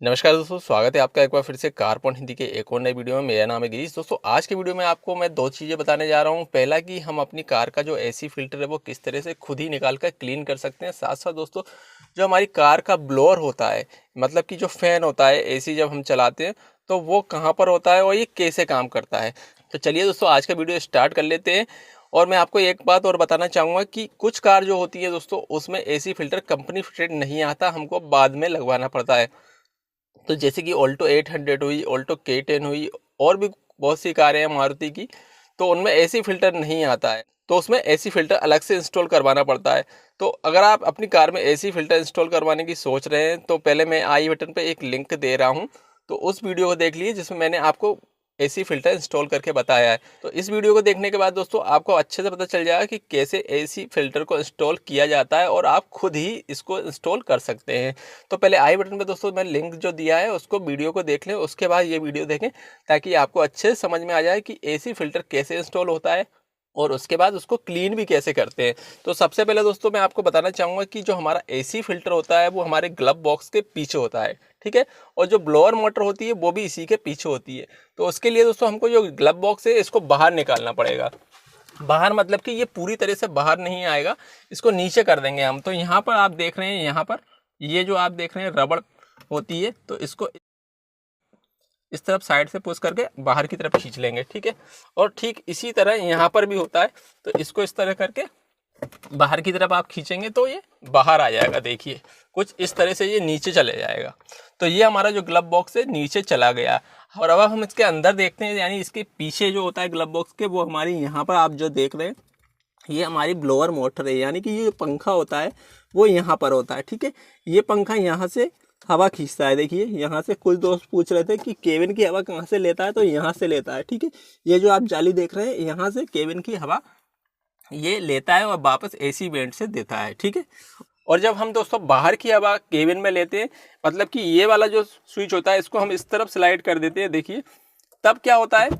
नमस्कार दोस्तों, स्वागत है आपका एक बार फिर से कारपॉइंट हिंदी के एक और नए वीडियो में। मेरा नाम है गिरीश। दोस्तों, आज के वीडियो में आपको मैं दो चीज़ें बताने जा रहा हूं। पहला कि हम अपनी कार का जो एसी फिल्टर है वो किस तरह से खुद ही निकाल कर क्लीन कर सकते हैं। साथ साथ दोस्तों, जो हमारी कार का ब्लोअर होता है, मतलब कि जो फैन होता है एसी जब हम चलाते हैं तो वो कहाँ पर होता है और ये कैसे काम करता है। तो चलिए दोस्तों, आज का वीडियो स्टार्ट कर लेते हैं। और मैं आपको एक बात और बताना चाहूँगा कि कुछ कार जो होती है दोस्तों, उसमें एसी फिल्टर कंपनी फिटेड नहीं आता, हमको बाद में लगवाना पड़ता है। तो जैसे कि ऑल्टो 800 हुई, ऑल्टो K10 हुई, और भी बहुत सी कारें हैं मारुति की, तो उनमें एसी फिल्टर नहीं आता है, तो उसमें एसी फिल्टर अलग से इंस्टॉल करवाना पड़ता है। तो अगर आप अपनी कार में एसी फिल्टर इंस्टॉल करवाने की सोच रहे हैं तो पहले मैं आई बटन पे एक लिंक दे रहा हूं, तो उस वीडियो को देख लीजिए जिसमें मैंने आपको एसी फिल्टर इंस्टॉल करके बताया है। तो इस वीडियो को देखने के बाद दोस्तों आपको अच्छे से पता चल जाएगा कि कैसे एसी फिल्टर को इंस्टॉल किया जाता है और आप खुद ही इसको इंस्टॉल कर सकते हैं। तो पहले आई बटन पे दोस्तों मैं लिंक जो दिया है उसको वीडियो को देख लें, उसके बाद ये वीडियो देखें, ताकि आपको अच्छे से समझ में आ जाए कि एसी फिल्टर कैसे इंस्टॉल होता है और उसके बाद उसको क्लीन भी कैसे करते हैं। तो सबसे पहले दोस्तों मैं आपको बताना चाहूँगा कि जो हमारा एसी फिल्टर होता है वो हमारे ग्लव बॉक्स के पीछे होता है, ठीक है। और जो ब्लोअर मोटर होती है वो भी इसी के पीछे होती है। तो उसके लिए दोस्तों हमको जो ग्लव बॉक्स है इसको बाहर निकालना पड़ेगा। बाहर मतलब कि ये पूरी तरह से बाहर नहीं आएगा, इसको नीचे कर देंगे हम। तो यहाँ पर आप देख रहे हैं, यहाँ पर ये जो आप देख रहे हैं रबड़ होती है, तो इसको इस तरफ साइड से पुश करके बाहर की तरफ खींच लेंगे, ठीक है। और ठीक इसी तरह यहाँ पर भी होता है, तो इसको इस तरह करके बाहर की तरफ आप खींचेंगे तो ये बाहर आ जाएगा। देखिए कुछ इस तरह से ये नीचे चले जाएगा। तो ये हमारा जो ग्लव बॉक्स है नीचे चला गया। और अब हम इसके अंदर देखते हैं, यानी इसके पीछे जो होता है ग्लव बॉक्स के, वो हमारी यहाँ पर आप जो देख रहे हैं ये हमारी ब्लोअर मोटर है, यानी कि ये जो पंखा होता है वो यहाँ पर होता है, ठीक है। ये पंखा यहाँ से हवा खींचता है। देखिए यहाँ से कुछ दोस्त पूछ रहे थे कि केबिन की हवा कहाँ से लेता है, तो यहाँ से लेता है, ठीक है। ये जो आप जाली देख रहे हैं यहाँ से केबिन की हवा ये लेता है और वापस एसी वेंट से देता है, ठीक है। और जब हम दोस्तों बाहर की हवा केबिन में लेते हैं, मतलब कि ये वाला जो स्विच होता है इसको हम इस तरफ स्लाइड कर देते हैं, देखिए तब क्या होता है,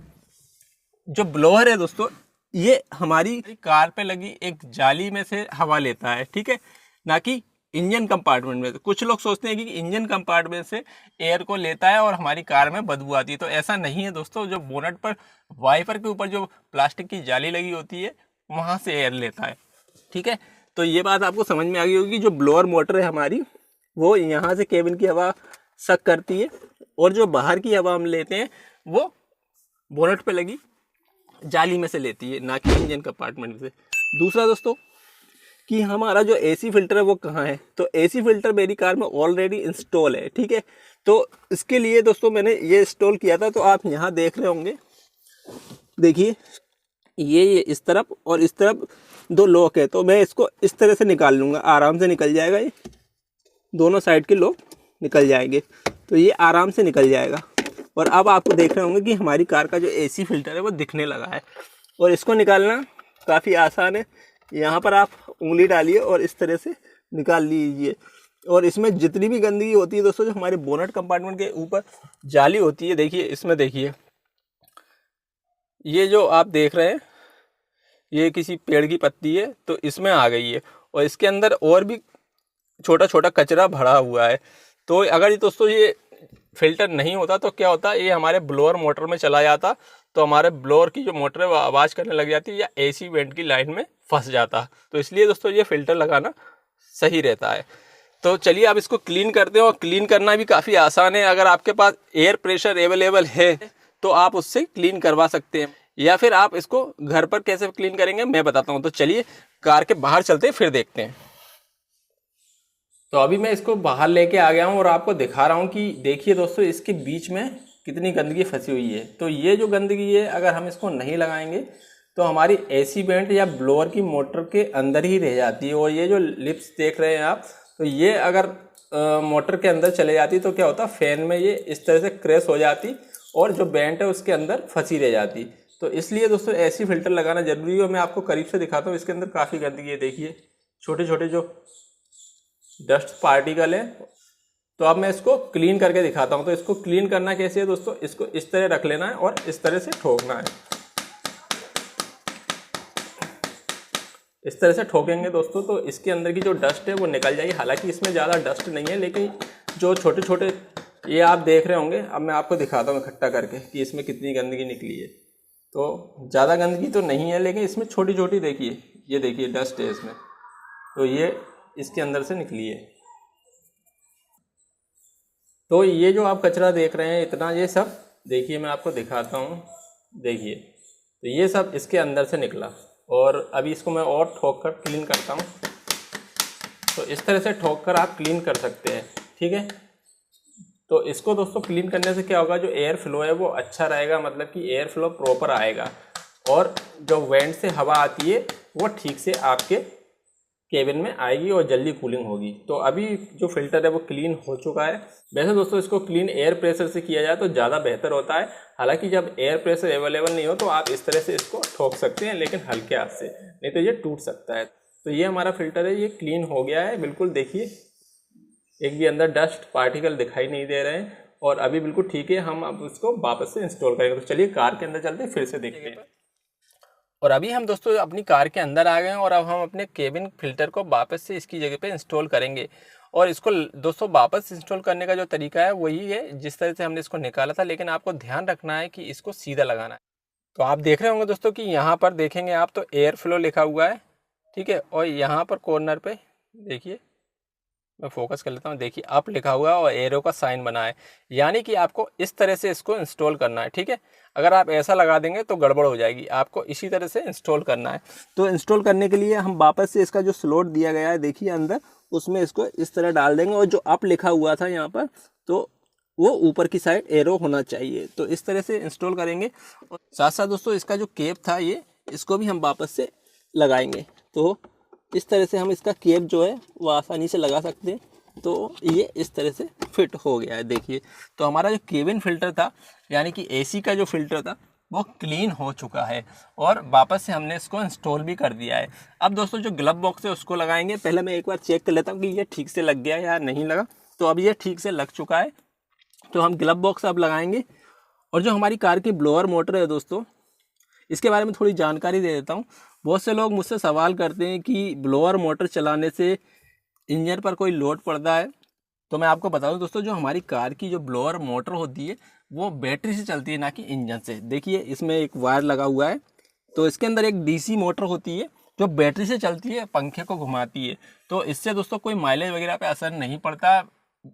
जो ब्लोअर है दोस्तों ये हमारी कार पे लगी एक जाली में से हवा लेता है, ठीक है, ना कि इंजन कंपार्टमेंट में। कुछ लोग सोचते हैं कि इंजन कंपार्टमेंट से एयर को लेता है और हमारी कार में बदबू आती है, तो ऐसा नहीं है दोस्तों। जो बोनट पर वाइपर के ऊपर जो प्लास्टिक की जाली लगी होती है वहाँ से एयर लेता है, ठीक है। तो ये बात आपको समझ में आ गई होगी। जो ब्लोअर मोटर है हमारी वो यहाँ से केबिन की हवा सक करती है, और जो बाहर की हवा हम लेते हैं वो बोनट पे लगी जाली में से लेती है, ना कि इंजन कंपार्टमेंट से। दूसरा दोस्तों कि हमारा जो एसी फिल्टर है वो कहाँ है, तो एसी फिल्टर मेरी कार में ऑलरेडी इंस्टॉल है, ठीक है। तो इसके लिए दोस्तों मैंने ये इंस्टॉल किया था, तो आप यहाँ देख रहे होंगे, देखिए ये इस तरफ और इस तरफ दो लॉक है। तो मैं इसको इस तरह से निकाल लूँगा, आराम से निकल जाएगा, ये दोनों साइड के लॉक निकल जाएंगे, तो ये आराम से निकल जाएगा। और अब आपको देख रहे होंगे कि हमारी कार का जो एसी फिल्टर है वो दिखने लगा है, और इसको निकालना काफ़ी आसान है। यहाँ पर आप उंगली डालिए और इस तरह से निकाल लीजिए। और इसमें जितनी भी गंदगी होती है दोस्तों, जो हमारे बोनट कंपार्टमेंट के ऊपर जाली होती है, देखिए इसमें देखिए ये जो आप देख रहे हैं ये किसी पेड़ की पत्ती है, तो इसमें आ गई है, और इसके अंदर और भी छोटा छोटा कचरा भरा हुआ है। तो अगर दोस्तों ये फिल्टर नहीं होता तो क्या होता, ये हमारे ब्लोअर मोटर में चला जाता, तो हमारे ब्लोअर की जो मोटर है वो आवाज़ करने लग जाती या एसी वेंट की लाइन में फंस जाता। तो इसलिए दोस्तों ये फिल्टर लगाना सही रहता है। तो चलिए अब इसको क्लीन करते हैं, और क्लीन करना भी काफ़ी आसान है। अगर आपके पास एयर प्रेशर अवेलेबल है तो आप उससे क्लीन करवा सकते हैं, या फिर आप इसको घर पर कैसे क्लीन करेंगे मैं बताता हूँ। तो चलिए कार के बाहर चलते हैं, फिर देखते हैं। तो अभी मैं इसको बाहर लेके आ गया हूँ और आपको दिखा रहा हूँ कि देखिए दोस्तों इसके बीच में कितनी गंदगी फंसी हुई है। तो ये जो गंदगी है अगर हम इसको नहीं लगाएंगे तो हमारी एसी वेंट या ब्लोअर की मोटर के अंदर ही रह जाती है। और ये जो लिप्स देख रहे हैं आप, तो ये अगर मोटर के अंदर चले जाती तो क्या होता, फैन में ये इस तरह से क्रैश हो जाती और जो बेंट है उसके अंदर फंसी रह जाती। तो इसलिए दोस्तों एसी फिल्टर लगाना जरूरी है। मैं आपको करीब से दिखाता हूँ, इसके अंदर काफ़ी गंदगी है, देखिए छोटे छोटे जो डस्ट पार्टिकल है। तो अब मैं इसको क्लीन करके दिखाता हूँ। तो इसको क्लीन करना कैसे है दोस्तों, इसको इस तरह रख लेना है और इस तरह से ठोकना है। इस तरह से ठोकेंगे दोस्तों तो इसके अंदर की जो डस्ट है वो निकल जाएगी। हालांकि इसमें ज़्यादा डस्ट नहीं है, लेकिन जो छोटे छोटे ये आप देख रहे होंगे। अब मैं आपको दिखाता हूँ इकट्ठा करके कि इसमें कितनी गंदगी निकली है। तो ज़्यादा गंदगी तो नहीं है, लेकिन इसमें छोटी छोटी देखिए, ये देखिए डस्ट है इसमें, तो ये इसके अंदर से निकली है। तो ये जो आप कचरा देख रहे हैं इतना, ये सब देखिए मैं आपको दिखाता हूँ, देखिए तो ये सब इसके अंदर से निकला। और अभी इसको मैं और ठोक कर क्लीन करता हूँ। तो इस तरह से ठोक कर आप क्लीन कर सकते हैं, ठीक है। तो इसको दोस्तों क्लीन करने से क्या होगा, जो एयर फ्लो है वो अच्छा रहेगा, मतलब कि एयर फ्लो प्रॉपर आएगा, और जो वेंट से हवा आती है वो ठीक से आपके केबिन में आएगी और जल्दी कूलिंग होगी। तो अभी जो फिल्टर है वो क्लीन हो चुका है। वैसे दोस्तों इसको क्लीन एयर प्रेशर से किया जाए तो ज़्यादा बेहतर होता है। हालांकि जब एयर प्रेशर अवेलेबल नहीं हो तो आप इस तरह से इसको ठोक सकते हैं, लेकिन हल्के हाथ से, नहीं तो ये टूट सकता है। तो ये हमारा फिल्टर है, ये क्लीन हो गया है बिल्कुल। देखिए एक भी अंदर डस्ट पार्टिकल दिखाई नहीं दे रहे हैं, और अभी बिल्कुल ठीक है। हम अब इसको वापस से इंस्टॉल करेंगे। तो चलिए कार के अंदर चलते हैं, फिर से देखते हैं। और अभी हम दोस्तों अपनी कार के अंदर आ गए हैं, और अब हम अपने केबिन फिल्टर को वापस से इसकी जगह पे इंस्टॉल करेंगे। और इसको दोस्तों वापस इंस्टॉल करने का जो तरीका है वही है जिस तरह से हमने इसको निकाला था, लेकिन आपको ध्यान रखना है कि इसको सीधा लगाना है। तो आप देख रहे होंगे दोस्तों कि यहाँ पर देखेंगे आप तो एयर फ्लो लिखा हुआ है, ठीक है। और यहाँ पर कॉर्नर पे देखिए, मैं फोकस कर लेता हूँ, देखिए अप लिखा हुआ है और एरो का साइन बना है, यानी कि आपको इस तरह से इसको इंस्टॉल करना है, ठीक है। अगर आप ऐसा लगा देंगे तो गड़बड़ हो जाएगी, आपको इसी तरह से इंस्टॉल करना है। तो इंस्टॉल करने के लिए हम वापस से इसका जो स्लॉट दिया गया है देखिए अंदर, उसमें इसको इस तरह डाल देंगे, और जो अप लिखा हुआ था यहाँ पर तो वो ऊपर की साइड एरो होना चाहिए। तो इस तरह से इंस्टॉल करेंगे। और साथ साथ दोस्तों इसका जो केप था ये, इसको भी हम वापस से लगाएंगे। तो इस तरह से हम इसका केप जो है वो आसानी से लगा सकते हैं। तो ये इस तरह से फिट हो गया है देखिए। तो हमारा जो केबिन फिल्टर था, यानी कि एसी का जो फिल्टर था, वो क्लीन हो चुका है, और वापस से हमने इसको इंस्टॉल भी कर दिया है। अब दोस्तों जो ग्लव बॉक्स है उसको लगाएंगे। पहले मैं एक बार चेक कर लेता हूँ कि ये ठीक से लग गया या नहीं लगा। तो अब ये ठीक से लग चुका है। तो हम ग्लव बॉक्स अब लगाएंगे। और जो हमारी कार की ब्लोअर मोटर है दोस्तों, इसके बारे में थोड़ी जानकारी दे देता हूँ। बहुत से लोग मुझसे सवाल करते हैं कि ब्लोअर मोटर चलाने से इंजन पर कोई लोड पड़ता है। तो मैं आपको बता दूं दोस्तों, जो हमारी कार की जो ब्लोअर मोटर होती है वो बैटरी से चलती है, ना कि इंजन से। देखिए इसमें एक वायर लगा हुआ है, तो इसके अंदर एक डीसी मोटर होती है जो बैटरी से चलती है, पंखे को घुमाती है। तो इससे दोस्तों कोई माइलेज वगैरह पे असर नहीं पड़ता।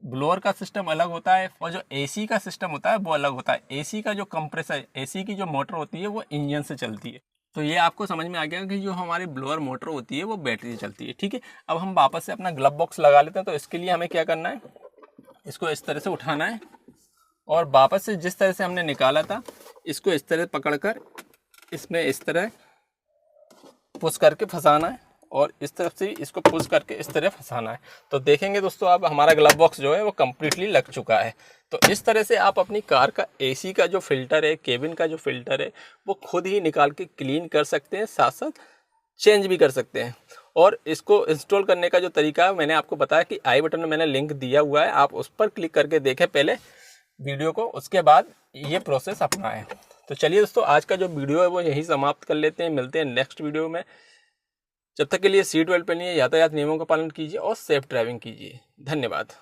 ब्लोअर का सिस्टम अलग होता है, और जो एसी का सिस्टम होता है वो अलग होता है। एसी का जो कंप्रेसर, एसी की जो मोटर होती है वो इंजन से चलती है। तो ये आपको समझ में आ गया कि जो हमारी ब्लोअर मोटर होती है वो बैटरी से चलती है, ठीक है। अब हम वापस से अपना ग्लव बॉक्स लगा लेते हैं। तो इसके लिए हमें क्या करना है, इसको इस तरह से उठाना है, और वापस से जिस तरह से हमने निकाला था इसको इस तरह पकड़कर इसमें इस तरह पुश करके फंसाना है, और इस तरफ से इसको पुश करके इस तरह फंसाना है। तो देखेंगे दोस्तों अब हमारा ग्लव बॉक्स जो है वो कम्प्लीटली लग चुका है। तो इस तरह से आप अपनी कार का एसी का जो फिल्टर है, केबिन का जो फिल्टर है, वो खुद ही निकाल के क्लीन कर सकते हैं, साथ साथ चेंज भी कर सकते हैं। और इसको इंस्टॉल करने का जो तरीका है मैंने आपको बताया कि आई बटन में मैंने लिंक दिया हुआ है, आप उस पर क्लिक करके देखें पहले वीडियो को, उसके बाद ये प्रोसेस अपनाएं। तो चलिए दोस्तों आज का जो वीडियो है वो यहीं समाप्त कर लेते हैं। मिलते हैं नेक्स्ट वीडियो में। जब तक के लिए सीट बेल्ट पहनिए, यातायात नियमों का पालन कीजिए और सेफ ड्राइविंग कीजिए। धन्यवाद।